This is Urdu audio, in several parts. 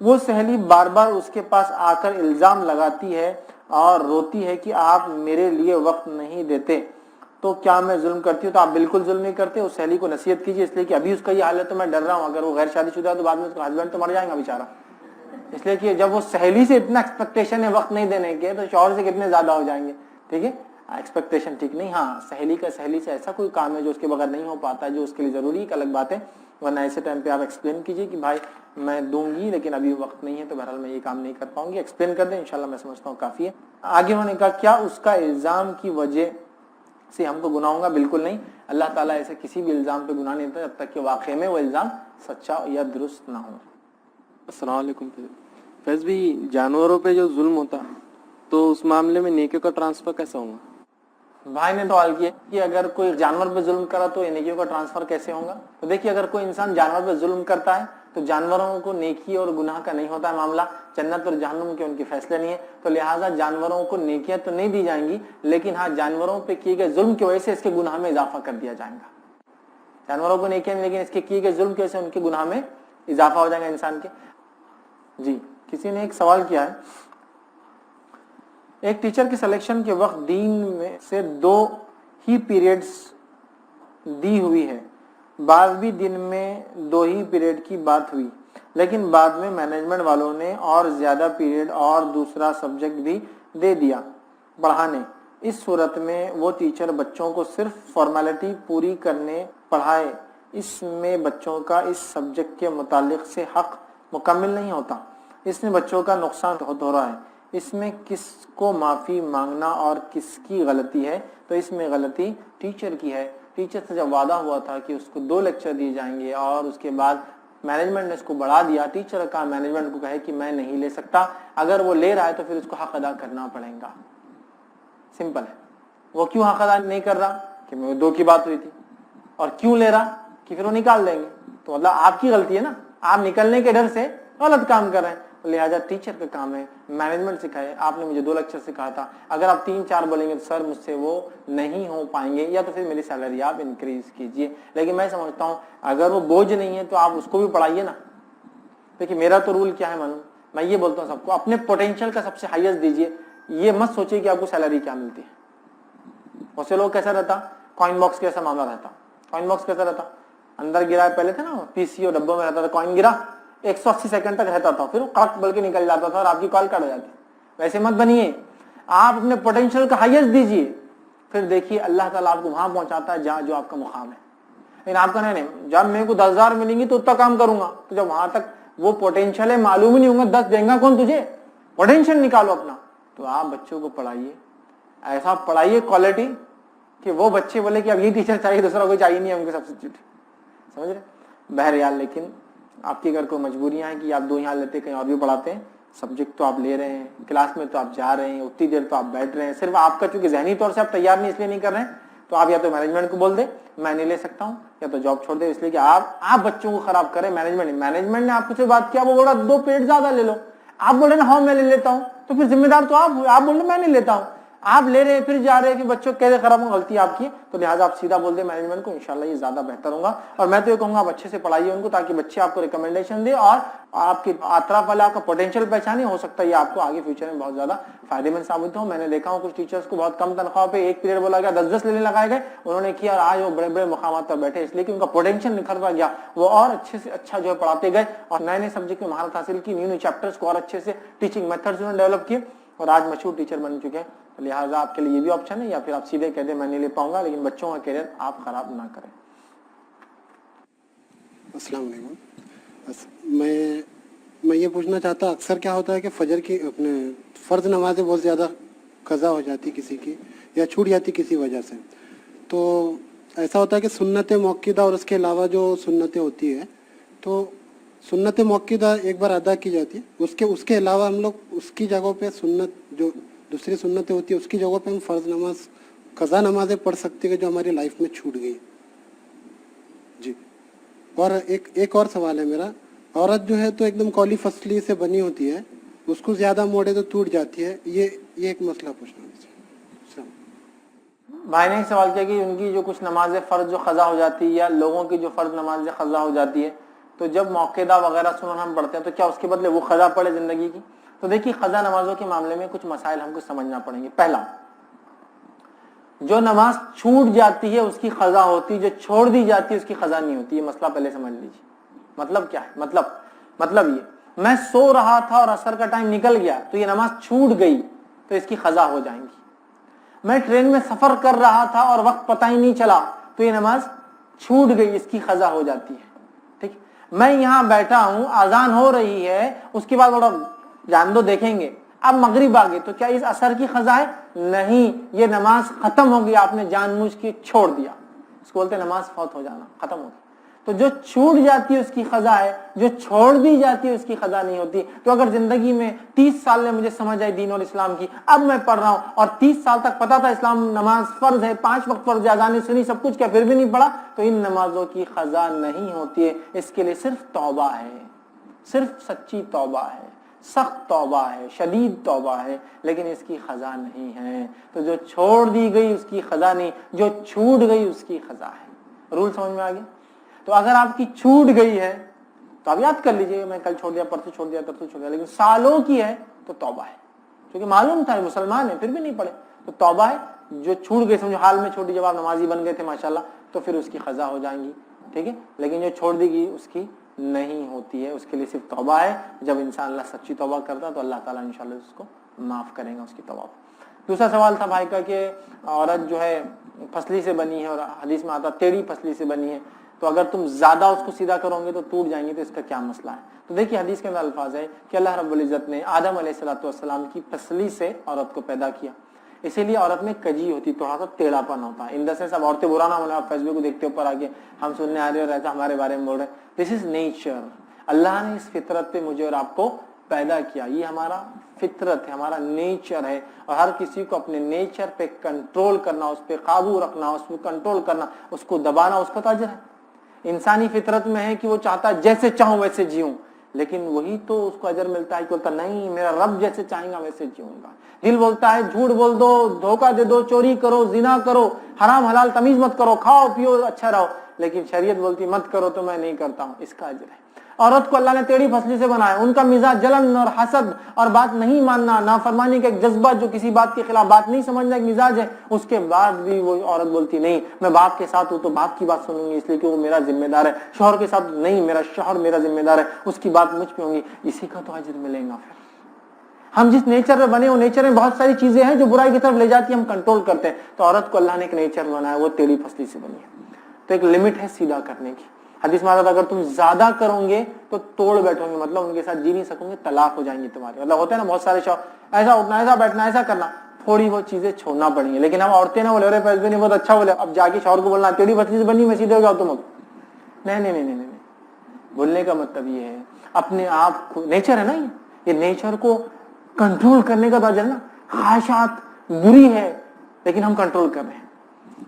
وہ سہیلی بار بار اس کے پاس آ کر الزام لگاتی ہے اور روتی ہے کہ آپ میرے لیے وقت نہیں دیتے، تو کیا میں ظلم کرتی ہوں؟ تو آپ بالکل ظلم نہیں کرتے. اس سہیلی کو نصیحت کیجیے، اس لیے کہ ابھی اس کا یہ حال ہے تو میں ڈر رہا ہوں اگر وہ غیر شادی شدہ ہے تو بعد میں اس کا ہسبینڈ تو مر جائے گا بیچارہ. اس لیے کہ جب وہ سہیلی سے اتنا ایکسپیکٹیشن ہے وقت نہیں دینے کے، تو شوہر سے کتنے زیادہ ہو جائیں گے. ٹھیک ہے، ایکسپیکٹیشن ٹھیک نہیں. ہاں سہیلی سے ایسا کوئی کام ہے جو اس کے بغیر نہیں ہو پاتا، جو اس کے لیے ضروری ہے، ایک الگ بات ہے. ورنہ ایسے ٹائم پہ آپ ایکسپلین کیجیے کہ بھائی میں دوں گی لیکن ابھی وقت نہیں ہے تو بہرحال میں یہ کام نہیں کر پاؤں گی. ایکسپلین کر دیں، انشاءاللہ میں سمجھتا ہوں کافی ہے. آگے انہوں نے کہا کیا اس کا الزام کی وجہ سے ہم کو گناہ ہوگا؟ بالکل نہیں. اللہ تعالیٰ ایسے کسی بھی الزام پہ گناہ نہیں دیتا جب تک کہ واقعے میں وہ الزام سچا یا درست نہ ہو. السلام علیکم. فیض بھی جانوروں پہ جو ظلم ہوتا تو اس معاملے میں نیکیوں کا ٹرانسفر کیسا ہوگا؟ بھائی نے سوال کیا کہ اگر کوئی جانور پہ ظلم کرا تو نیکیوں کا ٹرانسفر کیسے ہوگا؟ تو دیکھیے اگر کوئی انسان جانور پہ ظلم کرتا ہے تو جانوروں کو نیکی اور گناہ کا نہیں ہوتا ہے معاملہ. جنت اور جہنم کے ان کے فیصلے نہیں ہے، تو لہٰذا جانوروں کو نیکیاں تو نہیں دی جائیں گی، لیکن ہاں جانوروں پہ کیے گئے ظلم کی وجہ سے اس کے گناہ میں اضافہ کر دیا جائے گا. جانوروں کو نیکیاں نہیں، لیکن اس کے کیے گئے ظلم کی وجہ سے ان کے گناہ میں اضافہ ہو جائے گا انسان کے. جی کسی نے ایک سوال کیا ہے، ایک ٹیچر کی سلیکشن کے وقت دین میں سے 2 ہی پیریڈز دی ہوئی ہے، 12ویں دن میں 2 ہی پیریڈ کی بات ہوئی، لیکن بعد میں مینجمنٹ والوں نے اور زیادہ پیریڈ اور دوسرا سبجیکٹ بھی دے دیا پڑھانے. اس صورت میں وہ ٹیچر بچوں کو صرف فارمیلٹی پوری کرنے پڑھائے، اس میں بچوں کا اس سبجیکٹ کے متعلق سے حق مکمل نہیں ہوتا، اس میں بچوں کا نقصان ہو رہا ہے. اس میں کس کو معافی مانگنا اور کس کی غلطی ہے؟ تو اس میں غلطی ٹیچر کی ہے. ٹیچر سے جب وعدہ ہوا تھا کہ اس کو 2 لیکچر دیے جائیں گے اور اس کے بعد مینجمنٹ نے اس کو بڑھا دیا، ٹیچر کا مینجمنٹ کو کہے کہ میں نہیں لے سکتا، اگر وہ لے رہا ہے تو پھر اس کو حق ادا کرنا پڑے گا. سمپل ہے. وہ کیوں حق ادا نہیں کر رہا؟ کہ 2 کی بات ہوئی تھی. اور کیوں لے رہا؟ کہ پھر وہ نکال دیں گے. تو مطلب آپ کی غلطی ہے نا، آپ نکلنے کے ڈر سے غلط کام کر رہے ہیں. لہٰذا ٹیچر کا کام ہے مینجمنٹ سکھائے. آپ نے مجھے 2 لیکچر سکھایا تھا، اگر آپ 3-4 بولیں گے تو سر مجھ سے وہ نہیں ہو پائیں گے، یا تو پھر میری سیلری آپ انکریز کیجئے. لیکن میں سمجھتا ہوں اگر وہ بوجھ نہیں ہے تو آپ اس کو بھی پڑھائیے نا. دیکھیے میرا تو رول کیا ہے معلوم، میں یہ بولتا ہوں سب کو اپنے پوٹینشیل کا سب سے ہائیسٹ دیجئے. یہ مت سوچیے کہ آپ کو سیلری کیا ملتی ہے. بہت سے لوگ کیسا رہتا، کوائن باکس کیسا معاملہ رہتا. کوائن باکس کیسا رہتا، اندر گرا پہلے تھا نا پی سی او ڈبوں میں رہتا تھا، کوائن گرا 180 سیکنڈ تک رہتا تھا، پھر وہ کڑک بل کے نکل جاتا تھا اور آپ کی کال کٹ ہو جاتی. ویسے مت بنیے، آپ اپنے پوٹینشیل کا ہائیسٹ دیجئے، پھر دیکھیے اللہ تعالیٰ آپ کو وہاں پہنچاتا ہے جہاں جو آپ کا مقام ہے. لیکن آپ کا نہیں جب میرے کو 10,000 ملیں گی تو اتنا کام کروں گا، تو جب وہاں تک وہ پوٹینشیل ہے معلوم ہی نہیں ہوگا 10 دیں گا کون تجھے. پوٹینشیل نکالو اپنا. تو آپ بچوں کو پڑھائیے، ایسا پڑھائیے کوالٹی کہ وہ بچے بولے کہ اب یہ ٹیچر چاہیے، دوسرا کوئی چاہیے نہیں ہم کو سبسٹیٹیوٹ. سمجھ رہے؟ بہرحال لیکن آپ کی اگر کوئی مجبوریاں ہیں کہ آپ 2 یہاں لیتے کہیں اور بھی پڑھاتے ہیں، سبجیکٹ تو آپ لے رہے ہیں، کلاس میں تو آپ جا رہے ہیں، اتنی دیر تو آپ بیٹھ رہے ہیں، صرف آپ کا چونکہ ذہنی طور سے آپ تیار نہیں اس لیے نہیں کر رہے ہیں، تو آپ یا تو مینجمنٹ کو بول دیں میں نہیں لے سکتا ہوں، یا تو جاب چھوڑ دیں. اس لیے کہ آپ بچوں کو خراب کریں. مینجمنٹ نے آپ سے بات کیا، وہ بولا 2 پیریڈ زیادہ لے لو، آپ بول رہے ہیں ہاں میں لے لیتا ہوں، تو پھر ذمہ دار تو آپ بول رہے میں نہیں لیتا ہوں. آپ لے رہے ہیں پھر جا رہے ہیں کہ بچوں کیسے خراب ہوں، غلطی آپ کی. تو لہٰذا آپ سیدھا بول دیں مینجمنٹ کو، انشاءاللہ یہ زیادہ بہتر ہوگا. اور میں تو یہ کہوں گا آپ اچھے سے پڑھائیے ان کو تاکہ بچے آپ کو ریکمنڈیشن دے اور آپ کے اطراف والا آپ کا پوٹینشیل پہچانے. ہو سکتا ہے یہ آپ کو آگے فیوچر میں بہت زیادہ فائدے مند ثابت ہو. میں نے دیکھا ہوں کچھ ٹیچرس کو بہت کم تنخواہ پہ ایک پیریڈ بولا گیا 10 لینے لگائے گئے، انہوں نے کیا اور آج وہ بڑے بڑے مقامات پر بیٹھے، اس لیے کہ ان کا پوٹینشیل نکھرتا گیا. وہ اور اچھے سے اچھا جو ہے پڑھاتے گئے اور نئے نئے سبجیکٹ میں مہارت حاصل کی، نیو چیپٹرس کو اور اچھے سے ٹیچنگ میتھڈز انہوں نے ڈیولپ کیے اور آج مشہور ٹیچر بن چکے ہیں. لہٰذا آپ کے لیے یہ بھی آپشن ہے، یا پھر آپ سیدھے کہہ دیں میں نہیں لے پاؤں گا، لیکن بچوں کا کیریئر آپ خراب نہ کریں. السلام علیکم. میں یہ پوچھنا چاہتا اکثر کیا ہوتا ہے کہ فجر کی اپنے فرض نمازیں بہت زیادہ قضا ہو جاتی کسی کی یا چھوٹ جاتی کسی وجہ سے، تو ایسا ہوتا ہے کہ سنت موقدہ اور اس کے علاوہ جو سنتیں ہوتی ہے تو سنت موقدہ ایک بار ادا کی جاتی ہے، اس کے علاوہ ہم لوگ اس کی جگہوں پہ سنت جو دوسری سنتیں ہوتی ہے اس کی جگہوں پہ ہم فرض نماز قضا نمازیں پڑھ سکتے ہیں جو ہماری لائف میں چھوٹ گئی. جی. اور ایک اور سوال ہے میرا، عورت جو ہے تو ایک دم کولی فصلی سے بنی ہوتی ہے، اس کو زیادہ موڑے تو ٹوٹ جاتی ہے، یہ ایک مسئلہ پوچھنا ہے. بھائی نے ایک سوال کیا کہ ان کی جو کچھ نمازیں فرض جو قضا ہو جاتی ہے یا لوگوں کی جو فرض نمازیں قضا ہو جاتی ہے تو جب موقعہ وغیرہ سنن ہم پڑھتے ہیں تو کیا اس کے بدلے وہ قضا پڑے زندگی کی؟ تو دیکھیے قضا نمازوں کے معاملے میں کچھ مسائل ہم کو سمجھنا پڑیں گے. پہلا، جو نماز چھوٹ جاتی ہے اس کی قضا ہوتی، جو چھوڑ دی جاتی ہے اس کی قضا نہیں ہوتی. یہ مسئلہ پہلے سمجھ لیجیے. مطلب کیا ہے؟ مطلب یہ، میں سو رہا تھا اور عصر کا ٹائم نکل گیا تو یہ نماز چھوٹ گئی تو اس کی قضا ہو جائیں گی. میں ٹرین میں سفر کر رہا تھا اور وقت پتہ ہی نہیں چلا تو یہ نماز چھوٹ گئی، اس کی قضا ہو جاتی ہے. ٹھیک، میں یہاں بیٹھا ہوں، اذان ہو رہی ہے، اس کے بعد بڑا جان دو دیکھیں گے اب مغرب آ گئی تو کیا اس عصر کی قضا ہے؟ نہیں، یہ نماز ختم ہو گئی، آپ نے جان بوجھ کے چھوڑ دیا. اس کو بولتے ہیں نماز فوت ہو جانا، ختم ہو گئی. تو جو چھوٹ جاتی ہے اس کی قضا ہے، جو چھوڑ دی جاتی ہے اس کی قضا نہیں ہوتی. تو اگر زندگی میں 30 سال میں مجھے سمجھ آئی دین اور اسلام کی، اب میں پڑھ رہا ہوں اور 30 سال تک پتا تھا اسلام نماز فرض ہے، 5 وقت فرض ہے، اذانیں سنی سب کچھ کیا، پھر بھی نہیں پڑھا، تو ان نمازوں کی قضا نہیں ہوتی ہے. اس کے لیے صرف توبہ ہے، صرف سچی توبہ ہے، سخت توبہ ہے، شدید توبہ ہے، لیکن اس کی قضا نہیں ہے. تو جو چھوڑ دی گئی اس کی قضا نہیں، جو چھوٹ گئی اس کی قضا ہے. رول سمجھ میں آ گیا؟ تو اگر آپ کی چھوٹ گئی ہے تو آپ یاد کر لیجئے میں کل چھوڑ دیا، پرسوں چھوڑ دیا، ترسوں چھوڑ دیا، لیکن سالوں کی ہے تو توبہ ہے. کیونکہ معلوم تھا مسلمان ہے پھر بھی نہیں پڑھے تو توبہ ہے. جو چھوٹ گئی سمجھو حال میں چھوٹی، جب آپ نمازی بن گئے تھے ماشاءاللہ تو پھر اس کی قضا ہو جائیں گی. ٹھیک ہے، لیکن جو چھوڑ دی گئی اس کی نہیں ہوتی ہے، اس کے لیے صرف توبہ ہے. جب انسان اللہ سچی توبہ کرتا تو اللہ تعالیٰ انشاءاللہ اس کو معاف کریں گا اس کی توبہ. دوسرا سوال تھا بھائی کا کہ عورت جو ہے پسلی سے بنی ہے اور حدیث میں آتا ٹیڑھی پسلی سے بنی ہے، تو اگر تم زیادہ اس کو سیدھا کرو گے تو ٹوٹ جائیں گے، تو اس کا کیا مسئلہ ہے؟ تو دیکھیے حدیث کے اندر الفاظ ہے کہ اللہ رب العزت نے آدم علیہ السلام کی پسلی سے عورت کو پیدا کیا، اسی لیے عورت میں کجی ہوتی، تھوڑا سا ٹیڑھا پن ہوتا ہے. ان دا سینس اب عورتیں برا نہ ہونا، آپ فیس بک کو دیکھتے اوپر آگے ہم سننے آ رہے اور ایسا ہمارے بارے میں بول رہے ہیں. دس از نیچر. اللہ نے اس فطرت پہ مجھے اور آپ کو پیدا کیا، یہ ہمارا فطرت ہے، ہمارا نیچر ہے. اور ہر کسی کو اپنے نیچر پہ کنٹرول کرنا، اس پہ قابو رکھنا، اس پہ کنٹرول کرنا، اس کو دبانا، اس کا اجر ہے. انسانی فطرت میں ہے کہ وہ چاہتا ہے جیسے چاہوں ویسے جیوں، لیکن وہی تو اس کو اجر ملتا ہے کہ بولتا نہیں میرا رب جیسے چاہیں گا ویسے جیوں گا. دل بولتا ہے جھوٹ بول دو، دھوکہ دے دو، چوری کرو، زنا کرو، حرام حلال تمیز مت کرو، کھاؤ پیو اچھا رہو، لیکن شریعت بولتی مت کرو تو میں نہیں کرتا ہوں، اس کا اجر ہے. عورت کو اللہ نے ٹیڑھی پسلی سے بنایا، ان کا مزاج جلن اور حسد اور بات نہیں ماننا، نافرمانی کا ایک جذبہ، جو کسی بات کے خلاف بات نہیں سمجھنا ایک مزاج ہے. اس کے بعد بھی وہ عورت بولتی نہیں میں باپ کے ساتھ ہوں تو باپ کی بات سنوں گی اس لیے کہ وہ میرا ذمہ دار ہے، شوہر کے ساتھ نہیں میرا شوہر میرا ذمہ دار ہے، اس کی بات مجھ پہ ہوں گی، اسی کا تو اجر ملے گا. پھر ہم جس نیچر میں بنے وہ نیچر میں بہت ساری چیزیں ہیں جو برائی کی طرف لے جاتی ہیں، ہم کنٹرول کرتے ہیں. تو عورت کو اللہ نے ایک نیچر بنایا، وہ ٹیڑھی پسلی سے بنی ہے، تو ایک لمٹ ہے سیدھا کرنے کی. حدیث میں آتا تھا اگر تم زیادہ کرو گے تو توڑ بیٹھو گے، مطلب ان کے ساتھ جی نہیں سکو گے، طلاق ہو جائیں گی تمہاری. مطلب ہوتا ہے نا بہت سارے شوہر ایسا اٹھنا، ایسا بیٹھنا، ایسا کرنا، تھوڑی وہ چیزیں چھوڑنا پڑیں گی. لیکن ہم عورتیں نہ بولے پیسے بھی نہیں بہت اچھا بولے، اب جا کے شوہر کو بولنا ٹیڑھی پسلی سے بنی میں سیدھے ہو جاؤ تم. اب نہیں نہیں نہیں نہیں، بولنے کا مطلب یہ ہے اپنے آپ کو، نیچر ہے نا یہ نیچر کو کنٹرول کرنے کا اجر نا. خواہشات بری ہے لیکن ہم کنٹرول کر رہے ہیں.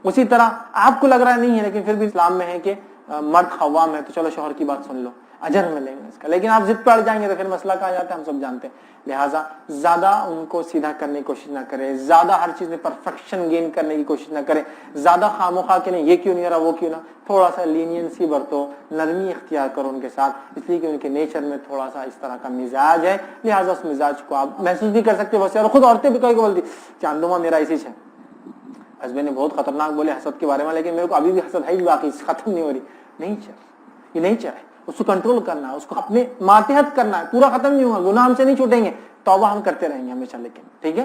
اسی طرح آپ کو لگ رہا نہیں ہے لیکن پھر بھی اسلام میں ہے کہ مرد خوام ہے تو چلو شوہر کی بات سن لو، اجر ملے گا اس کا. لیکن آپ ضد پہ اڑ جائیں گے تو پھر مسئلہ کہاں جاتا ہے ہم سب جانتے ہیں. لہٰذا زیادہ ان کو سیدھا کرنے کی کوشش نہ کرے، زیادہ ہر چیز میں پرفیکشن گین کرنے کی کوشش نہ کرے، زیادہ خاموخواہ کہ نہیں یہ کیوں نہیں رہا وہ کیوں نہ. تھوڑا سا لینینسی برتو، نرمی اختیار کرو ان کے ساتھ، اس لیے کہ ان کے نیچر میں تھوڑا سا اس طرح کا مزاج ہے. لہٰذا اس مزاج کو آپ محسوس بھی کر سکتے ہو. اور خود عورتیں بھی کوئی بولتی چاندوما میرا اسی ہے، ہسبینڈ نے بہت خطرناک بولے حسد کے بارے میں، لیکن میرے کو ابھی بھی حسد ہے باقی ختم نہیں ہو رہی. نیچر، یہ نیچر ہے، اس کو کنٹرول کرنا ہے، اس کو اپنے ماتحت کرنا ہے، پورا ختم نہیں ہوگا، گناہ ہم سے نہیں چھوٹیں گے، توبہ ہم کرتے رہیں گے ہمیشہ. لیکن ٹھیک ہے،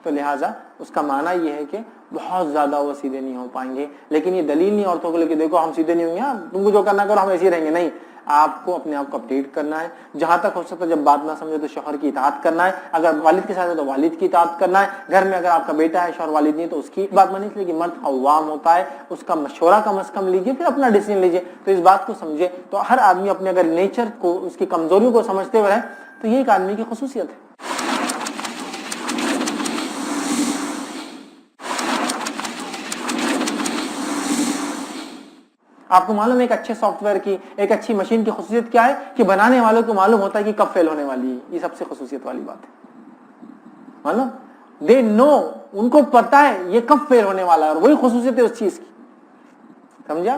تو لہٰذا اس کا معنی یہ ہے کہ بہت زیادہ وہ سیدھے نہیں ہو پائیں گے. لیکن یہ دلیل نہیں عورتوں کو لے کے دیکھو ہم سیدھے نہیں ہوں گے، تم کو جو کرنا کرو ہم ایسے ہی رہیں گے. نہیں، آپ کو اپنے آپ کو اپڈیٹ کرنا ہے. جہاں تک ہو سکتا ہے جب بات نہ سمجھے تو شوہر کی اطاعت کرنا ہے، اگر والد کے ساتھ ہے تو والد کی اطاعت کرنا ہے. گھر میں اگر آپ کا بیٹا ہے شوہر والد نہیں تو اس کی بات مانی، اس لیے کہ مرد خوام ہوتا ہے، اس کا مشورہ کم از کم لیجیے پھر اپنا ڈیسیژن لیجیے. تو اس بات کو سمجھے. تو ہر آدمی اپنے اگر نیچر کو، اس کی کمزوریوں کو سمجھتے ہوئے تو یہ ایک آدمی کی خصوصیت ہے. آپ کو معلوم ہے ایک اچھے سافٹ ویئر کی، ایک اچھی مشین کی خصوصیت کیا ہے کہ بنانے والوں کو معلوم ہوتا ہے کہ کب فیل ہونے والی ہے. یہ سب سے خصوصیت والی بات ہے. معلوم دے نو، ان کو پتا ہے یہ کب فیل ہونے والا ہے، اور وہی خصوصیت ہے اس چیز کی. سمجھا؟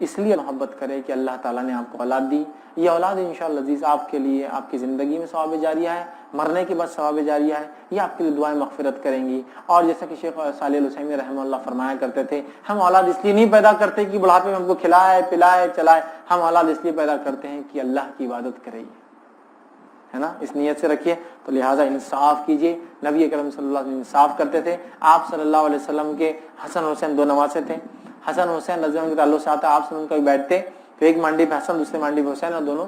اس لیے محبت کرے کہ اللہ تعالیٰ نے آپ کو اولاد دی. یہ اولاد انشاءاللہ عزیز آپ کے لیے آپ کی زندگی میں ثواب جاریہ ہے, مرنے کے بعد ثواب جاریہ ہے, یہ آپ کے لیے دعائیں مغفرت کریں گی. اور جیسا کہ شیخ صالح العثیمین رحمہ اللہ فرمایا کرتے تھے, ہم اولاد اس لیے نہیں پیدا کرتے کہ بڑھاپے میں ہم کو کھلائے پلائے چلائے, ہم اولاد اس لیے پیدا کرتے ہیں کہ اللہ کی عبادت کرے, ہے نا, اس نیت سے رکھیے. تو لہٰذا انصاف کیجیے. نبی اکرم صلی اللہ علیہ وسلم انصاف کرتے تھے. آپ صلی اللہ علیہ وسلم کے حسن حسین 2 نواسے تھے. حسن حسین رضی اللہ عنہ کے تعلق سے آتا, آپ سے ان کا بیٹھتے تو ایک مانڈی پہ حسن دوسرے مانڈی پہ حسین, اور دونوں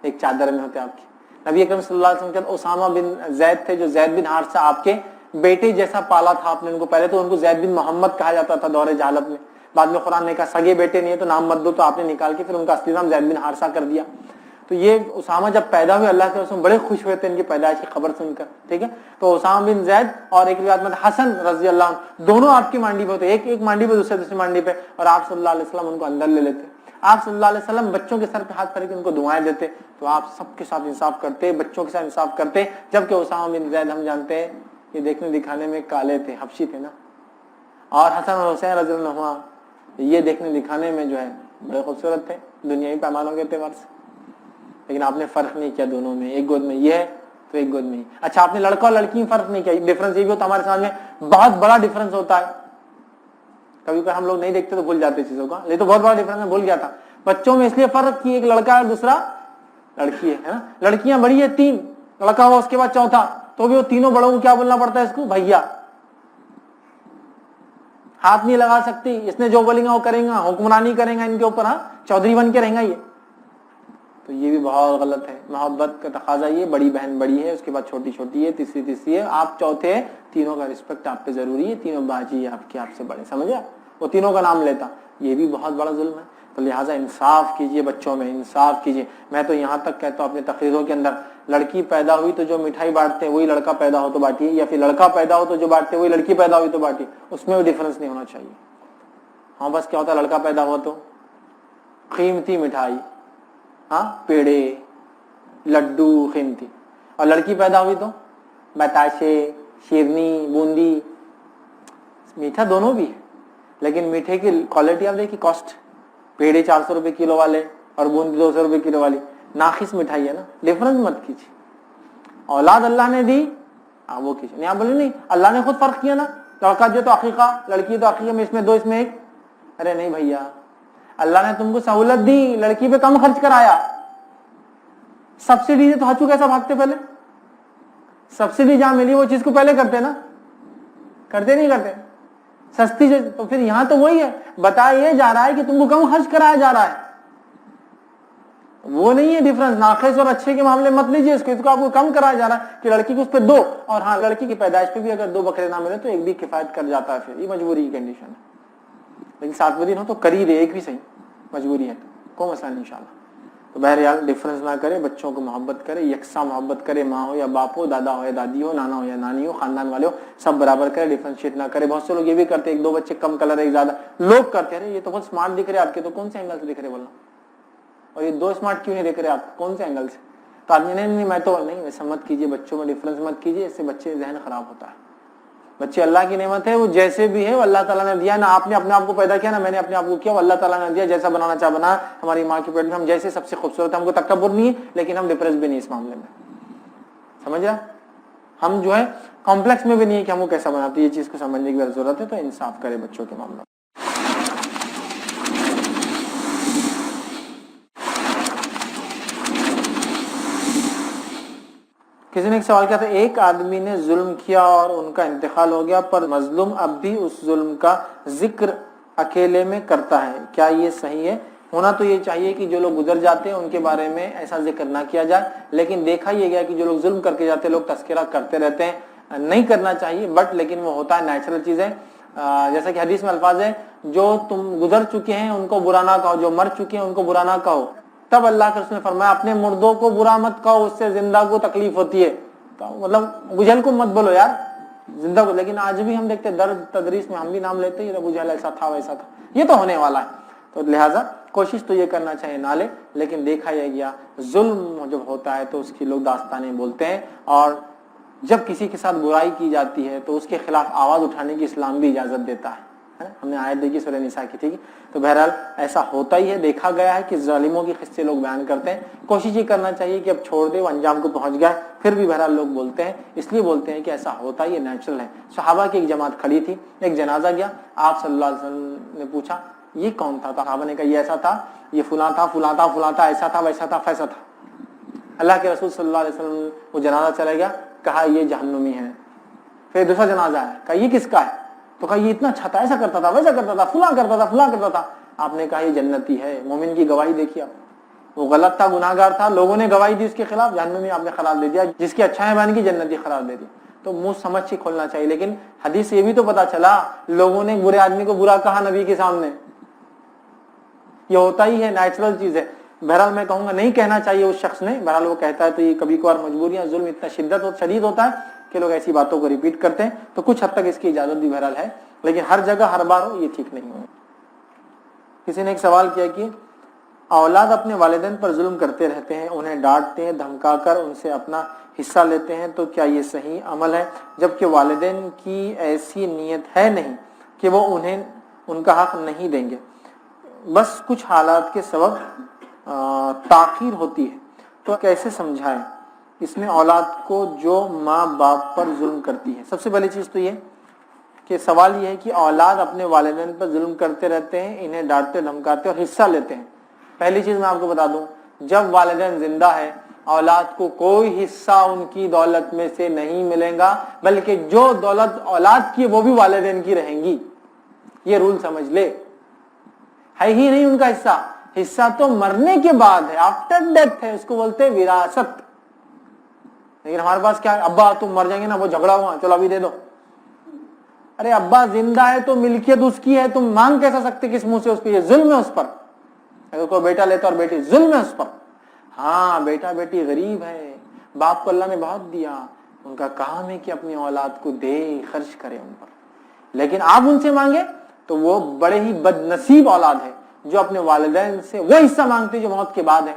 ایک چادر میں ہوتے آپ کی. نبی اکرم صلی اللہ علیہ وسلم کے اسامہ بن زید تھے, جو زید بن حارثہ آپ کے بیٹے جیسا پالا تھا آپ نے ان کو. پہلے تو ان کو زید بن محمد کہا جاتا تھا دور جہالت میں, بعد میں قرآن نے کہا سگے بیٹے نہیں ہے تو نام مت دو, تو آپ نے نکال کے پھر ان کا اصلی نام زید بن حارثہ کر دیا. تو یہ اسامہ جب پیدا ہوئے اللہ کے رسول بڑے خوش ہوئے تھے ان کی پیدائش کی خبر سن کر, ٹھیک ہے. تو اسامہ بن زید اور ایک روایت میں حسن رضی اللہ عنہ, دونوں آپ کی مانڈی پہ ہوتے, ایک مانڈی پہ دوسری مانڈی پہ, اور آپ صلی اللہ علیہ وسلم ان کو اندر لے لیتے. آپ صلی اللہ علیہ وسلم بچوں کے سر پہ ہاتھ پھیر کے ان کو دعائیں دیتے. تو آپ سب کے ساتھ انصاف کرتے, بچوں کے ساتھ انصاف کرتے. جبکہ اسامہ بن زید ہم جانتے ہیں یہ دیکھنے دکھانے میں کالے تھے, حبشی تھے نا, اور حسن اور حسین رضی اللہ عنہ یہ دیکھنے دکھانے میں جو ہے بڑے خوبصورت تھے دنیاوی پیمانوں کے اعتبار سے. لیکن آپ نے فرق نہیں کیا دونوں میں, ایک گود میں یہ ہے تو ایک گود میں ہی. اچھا, آپ نے لڑکا اور لڑکی میں فرق نہیں کیا. ڈفرنس یہ بھی ہوتا ہے ہمارے سمجھ میں, بہت بڑا ڈفرنس ہوتا ہے. کبھی کبھی ہم لوگ نہیں دیکھتے تو بھول جاتے چیزوں کا, لیکن تو بہت بڑا ڈفرنس میں بھول گیا تھا. بچوں میں اس لیے فرق کی ایک لڑکا ہے اور دوسرا لڑکی ہے نا. لڑکیاں بڑی ہے 3, لڑکا ہوا اس کے بعد چوتھا, تو بھی وہ تینوں بڑوں کو کیا بولنا پڑتا ہے اس کو, بھیا. ہاتھ نہیں لگا سکتی, اس نے جو بولیں گا وہ کریں گا, حکمرانی کریں گا ان کے اوپر, ہاں چودھری بن کے رہیں گا یہ. تو یہ بھی بہت غلط ہے. محبت کا تقاضا یہ, بڑی بہن بڑی ہے, اس کے بعد چھوٹی چھوٹی ہے, تیسری ہے, آپ چوتھے ہیں, تینوں کا رسپیکٹ آپ پہ ضروری ہے. تینوں باجی آپ کے آپ سے بڑے, سمجھا, وہ تینوں کا نام لیتا, یہ بھی بہت بڑا ظلم ہے. تو لہٰذا انصاف کیجئے بچوں میں, انصاف کیجئے. میں تو یہاں تک کہتا ہوں اپنی تقریروں کے اندر, لڑکی پیدا ہوئی تو جو مٹھائی بانٹتے ہیں وہی لڑکا پیدا ہو تو بانٹیے, یا پھر لڑکا پیدا ہو تو جو بانٹتے ہیں وہی لڑکی پیدا ہوئی تو بانٹیے, اس میں بھی ڈفرنس نہیں ہونا چاہیے. ہاں بس کیا ہوتا ہے, لڑکا پیدا ہوا تو قیمتی مٹھائی, ہاں پیڑے لڈو قیمتی, اور لڑکی پیدا ہوئی تو بتاشے شیرنی بوندی. میٹھا دونوں بھی ہے, لیکن میٹھے کی کوالٹی آپ دیکھیے, کاسٹ, پیڑے 400 روپے کلو والے اور بوندی 200 روپے کلو والی, ناقص مٹھائی ہے نا. ڈفرنس مت کیجیے. اولاد اللہ نے دی, وہ کیجیے نہیں. آپ بولے نہیں اللہ نے خود فرق کیا نا, لڑکا جو تو عقیقہ, لڑکی تو عقیقہ میں اس میں 2 اس میں 1. ارے نہیں بھیا, اللہ نے تم کو سہولت دی, لڑکی پہ کم خرچ کرایا. سبسڈی تو ہچو کیسا بھاگتے, پہلے سبسڈی جہاں ملی وہ چیز کو پہلے کرتے نا, کرتے نہیں کرتے سستی. تو پھر یہاں تو وہی ہے, بتایا یہ جا رہا ہے کہ تم کو کم خرچ کرایا جا رہا ہے, وہ نہیں ہے ڈفرنس. ناقص اور اچھے کے معاملے مت لیجیے اس کو آپ کو کم کرایا جا رہا ہے کہ لڑکی کو اس پہ 2, اور ہاں لڑکی کی پیدائش پہ بھی اگر 2 بکرے نہ ملے تو ایک بھی کفایت کر جاتا ہے. پھر یہ مجبوری کی کنڈیشن ہے, لیکن 7 دن ہو تو کر ہی دے, ایک بھی صحیح, مجبوری ہے تو کوئی مسئلہ نہیں انشاءاللہ. تو بہرحال ڈفرنس نہ کرے, بچوں کو محبت کرے, یکساں محبت کرے, ماں ہو یا باپ ہو, دادا ہو یا دادی ہو, نانا ہو یا نانی ہو, خاندان والے ہو, سب برابر کرے, ڈفرینشیٹ نہ کرے. بہت سے لوگ یہ بھی کرتے ہیں 1-2 بچے کم کلر ہے, زیادہ لوگ کرتے ہیں یہ تو بہت اسمارٹ دکھ رہے آپ کے, تو کون سے اینگل سے دکھ رہے بولنا, اور یہ 2 اسمارٹ کیوں نہیں دیکھ رہے آپ, کون سے اینگل سے. تو آدمی نہیں میں تو نہیں, ویسا مت کیجیے, بچوں میں ڈفرنس مت کیجیے, اس سے بچے ذہن خراب ہوتا ہے. بچے اللہ کی نعمت ہے, وہ جیسے بھی ہے وہ اللہ تعالیٰ نے دیا نا. آپ نے اپنے آپ کو پیدا کیا نا, میں نے اپنے آپ کو کیا, وہ اللہ تعالیٰ نے دیا, جیسا بنانا چاہ بنا. ہماری ماں کے پیٹ میں ہم جیسے سب سے خوبصورت, ہم کو تکبر نہیں ہے, لیکن ہم ڈپریس بھی نہیں اس معاملے میں, سمجھ رہا. ہم جو ہے کمپلیکس میں بھی نہیں ہے کہ ہم کو کیسا بناتے, یہ چیز کو سمجھنے کی ضرورت ہے. تو انصاف کرے بچوں کے معاملے. کسی نے ایک سوال کیا تھا, ایک آدمی نے ظلم کیا اور ان کا انتقال ہو گیا, پر مظلوم اب بھی اس ظلم کا ذکر اکیلے میں کرتا ہے, کیا یہ صحیح ہے؟ ہونا تو یہ چاہیے کہ جو لوگ گزر جاتے ہیں ان کے بارے میں ایسا ذکر نہ کیا جائے, لیکن دیکھا یہ گیا کہ جو لوگ ظلم کر کے جاتے ہیں لوگ تذکرہ کرتے رہتے ہیں. نہیں کرنا چاہیے, بٹ لیکن وہ ہوتا ہے, نیچرل چیز ہے. جیسا کہ حدیث میں الفاظ ہے, جو تم گزر چکے ہیں ان کو برا نہ کہو, جو مر چکے ہیں ان کو برا نہ کہو. تب اللہ کے رسول نے فرمایا اپنے مردوں کو برا مت کہو, اس سے زندہ کو تکلیف ہوتی ہے. تو مطلب بجھل کو مت بولو یار, زندہ کو. لیکن آج بھی ہم دیکھتے ہیں درد تدریس میں ہم بھی نام لیتے ہیں, ابو جہل ایسا تھا ویسا تھا, یہ تو ہونے والا ہے. تو لہٰذا کوشش تو یہ کرنا چاہیے نہ لے, لیکن دیکھا یہ گیا ظلم جب ہوتا ہے تو اس کی لوگ داستانیں بولتے ہیں, اور جب کسی کے ساتھ برائی کی جاتی ہے تو اس کے خلاف آواز اٹھانے کی اسلام بھی اجازت دیتا ہے. ہے نا, ہم نے آیت دیکھی سورہ نساء کی, ٹھیک ہے. تو بہرحال ایسا ہوتا ہی ہے, دیکھا گیا ہے کہ ظالموں کے قصے لوگ بیان کرتے ہیں. کوشش یہ کرنا چاہیے کہ اب چھوڑ دے, وہ انجام کو پہنچ گیا, پھر بھی بہرحال لوگ بولتے ہیں, اس لیے بولتے ہیں کہ ایسا ہوتا ہی ہے, نیچرل ہے. صحابہ کی ایک جماعت کھڑی تھی, ایک جنازہ گیا, آپ صلی اللہ علیہ وسلم نے پوچھا یہ کون تھا؟ صحابہ نے کہا یہ ایسا تھا, یہ فلاں تھا, فلاں تھا, فلاں تھا, ایسا تھا, ویسا تھا, فیسا تھا. اللہ کے رسول صلی اللہ علیہ وسلم وہ جنازہ چلا گیا, کہا یہ جہنمی ہے. پھر دوسرا جنازہ ہے, کہا یہ کس کا ہے؟ تو کہا یہ اتنا اچھا تھا, ایسا کرتا تھا, ویسا کرتا تھا, فلاں کرتا تھا, فلاں کرتا تھا. آپ نے کہا یہ جنتی ہے. مومن کی گواہی دیکھیے آپ, وہ غلط تھا, گناہگار تھا, لوگوں نے گواہی دی اس کے خلاف, جہنمی آپ نے قرار دے دیا, جس کی اچھائیں بیان کی جنتی قرار دے دی. تو منہ سمجھ کے کھولنا چاہیے. لیکن حدیث سے یہ بھی تو پتا چلا لوگوں نے برے آدمی کو برا کہا نبی کے سامنے, یہ ہوتا ہی ہے, نیچرل چیز ہے. بہرحال میں کہوں گا نہیں کہنا چاہیے اس شخص نے, بہرحال وہ کہتا ہے تو یہ کبھی کبھار مجبوریاں, ظلم اتنا شدید ہوتا ہے کہ لوگ ایسی باتوں کو ریپیٹ کرتے ہیں, تو کچھ حد تک اس کی اجازت بھی بہرحال ہے, لیکن ہر جگہ ہر بار ہو یہ ٹھیک نہیں ہو. کسی نے ایک سوال کیا کہ اولاد اپنے والدین پر ظلم کرتے رہتے ہیں, انہیں ڈانٹتے ہیں, دھمکا کر ان سے اپنا حصہ لیتے ہیں, تو کیا یہ صحیح عمل ہے جبکہ والدین کی ایسی نیت ہے نہیں کہ وہ انہیں ان کا حق نہیں دیں گے, بس کچھ حالات کے سبب تاخیر ہوتی ہے, تو کیسے سمجھائیں اس میں اولاد کو جو ماں باپ پر ظلم کرتی ہے؟ سب سے پہلی چیز تو یہ کہ سوال یہ ہے کہ اولاد اپنے والدین پر ظلم کرتے رہتے ہیں, انہیں ڈانٹتے دھمکاتے اور حصہ لیتے ہیں. پہلی چیز میں آپ کو بتا دوں, جب والدین زندہ ہے اولاد کو کوئی حصہ ان کی دولت میں سے نہیں ملے گا, بلکہ جو دولت اولاد کی وہ بھی والدین کی رہیں گی. یہ رول سمجھ لے, ہے ہی نہیں ان کا حصہ. حصہ تو مرنے کے بعد ہے, آفٹر ڈیتھ ہے, اس کو بولتے ہیں وراثت. لیکن ہمارے پاس کیا ہے, ابا تم مر جائیں گے نا, وہ جھگڑا ہوا, چلو ابھی دے دو. ارے ابا زندہ ہے تو ملکیت اس کی ہے, تم مانگ کیسا سکتے کس منہ سے اس پہ؟ یہ ظلم ہے اس پر. اگر کوئی بیٹا لیتا اور بیٹی, ظلم ہے اس پر. ہاں بیٹا بیٹی غریب ہے, باپ کو اللہ نے بہت دیا, ان کا کام ہے کہ اپنی اولاد کو دے, خرچ کرے ان پر. لیکن آپ ان سے مانگے تو وہ بڑے ہی بد نصیب اولاد ہے جو اپنے والدین سے وہ حصہ مانگتے جو موت کے بعد ہے.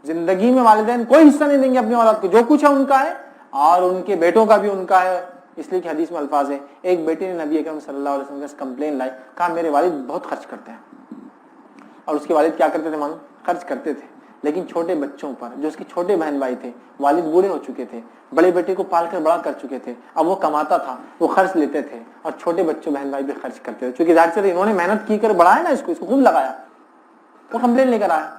زندگی میں والدین کوئی حصہ نہیں دیں گے اپنی اولاد کو, جو کچھ ہے ان کا ہے, اور ان کے بیٹوں کا بھی ان کا ہے. اس لیے کہ حدیث میں الفاظ ہے, ایک بیٹے نے نبی اکرم صلی اللہ علیہ وسلم سے کمپلین لائی, کہا میرے والد بہت خرچ کرتے ہیں. اور اس کے والد کیا کرتے تھے معلوم؟ خرچ کرتے تھے, لیکن چھوٹے بچوں پر. جو اس کے چھوٹے بہن بھائی تھے, والد بوڑھے ہو چکے تھے, بڑے بیٹے کو پال کر بڑا کر چکے تھے, اب وہ کماتا تھا, وہ خرچ لیتے تھے, اور چھوٹے بچوں بہن بھائی بھی خرچ کرتے تھے. چونکہ ظاہر سے انہوں نے محنت کی کر بڑھایا نا, اس کو خود لگایا, وہ کمپلین لے کر آیا.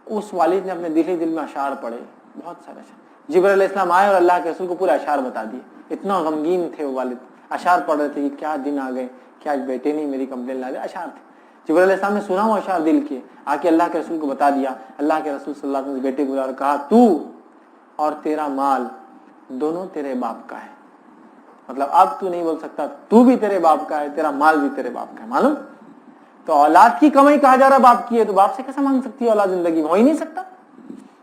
اس والد نے اپنے دل میں اشعار پڑھے, بہت سارے اشعار. جبرائیل علیہ السلام آئے اور اللہ کے رسول کو پورے اشعار بتا دیے. اتنا غمگین تھے وہ والد, اشعار پڑھ رہے تھے کہ کیا دن آ گئے کہ آج بیٹے نہیں میری کمپلین لا دے. اشعار تھے. جبرائیل علیہ السلام نے سنا وہ اشعار دل کے, آ کے اللہ کے رسول کو بتا دیا. اللہ کے رسول صلی اللہ علیہ وسلم بیٹے کو بلا کہا تو اور تیرا مال دونوں تیرے باپ کا ہے. مطلب اب تو نہیں بول سکتا, تو بھی تیرے باپ کا ہے, تیرا مال بھی تیرے باپ کا ہے. معلوم؟ تو اولاد کی کمائی کہا جا رہا باپ کی ہے, تو باپ سے کیسا مانگ سکتی ہے اولاد؟ زندگی میں ہو ہی نہیں سکتا.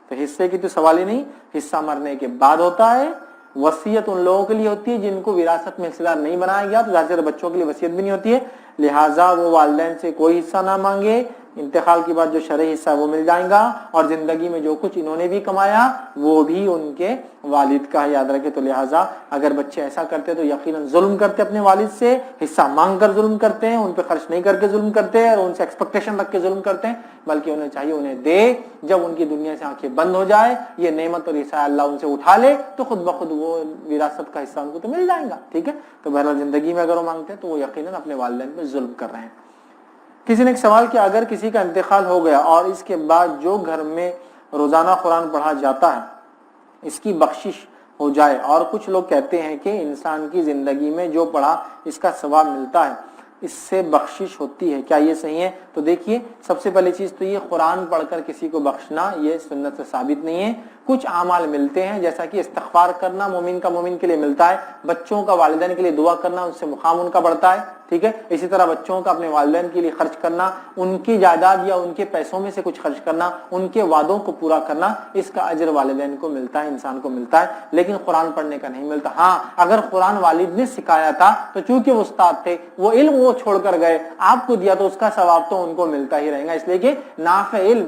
تو حصے کی تو سوال ہی نہیں, حصہ مرنے کے بعد ہوتا ہے. وصیت ان لوگوں کے لیے ہوتی ہے جن کو وراثت میں حصہ دار نہیں بنایا گیا, تو ظاہر بچوں کے لیے وصیت بھی نہیں ہوتی ہے. لہٰذا وہ والدین سے کوئی حصہ نہ مانگے, انتقال کے بعد جو شرعی حصہ وہ مل جائے گا, اور زندگی میں جو کچھ انہوں نے بھی کمایا وہ بھی ان کے والد کا ہے, یاد رکھے. تو لہٰذا اگر بچے ایسا کرتے تو یقیناً ظلم کرتے اپنے والد سے, حصہ مانگ کر ظلم کرتے ہیں, ان پہ خرچ نہیں کر کے ظلم کرتے اور ان سے ایکسپیکٹیشن رکھ کے ظلم کرتے ہیں, بلکہ انہیں چاہیے انہیں دے. جب ان کی دنیا سے آنکھیں بند ہو جائے, یہ نعمت اور حصہ اللہ ان سے اٹھا لے, تو خود بخود وہ وراثت کا حصہ ان کو تو مل جائے گا. ٹھیک ہے, تو بہرحال زندگی میں اگر وہ مانگتے ہیں تو وہ یقیناً اپنے والدین پہ ظلم کر رہے ہیں. کسی نے ایک سوال کیا, اگر کسی کا انتقال ہو گیا اور اس کے بعد جو گھر میں روزانہ قرآن پڑھا جاتا ہے اس کی بخشش ہو جائے, اور کچھ لوگ کہتے ہیں کہ انسان کی زندگی میں جو پڑھا اس کا ثواب ملتا ہے, اس سے بخشش ہوتی ہے, کیا یہ صحیح ہے؟ تو دیکھیے, سب سے پہلی چیز تو یہ قرآن پڑھ کر کسی کو بخشنا یہ سنت سے ثابت نہیں ہے. کچھ اعمال ملتے ہیں, جیسا کہ استغفار کرنا مومن کا مومن کے لیے ملتا ہے, بچوں کا والدین کے لیے دعا کرنا ان سے مقام ان کا بڑھتا ہے. ٹھیک ہے, اسی طرح بچوں کا اپنے والدین کے لیے خرچ کرنا, ان کی جائیداد یا ان کے پیسوں میں سے کچھ خرچ کرنا, ان کے وعدوں کو پورا کرنا, اس کا اجر والدین کو ملتا ہے, انسان کو ملتا ہے, لیکن قرآن پڑھنے کا نہیں ملتا. ہاں اگر قرآن والد نے سکھایا تھا تو چونکہ وہ استاد تھے, وہ علم وہ چھوڑ کر گئے, آپ کو دیا, تو اس کا ثواب تو ان کو ملتا ہی رہے گا, اس لیے کہ نافع علم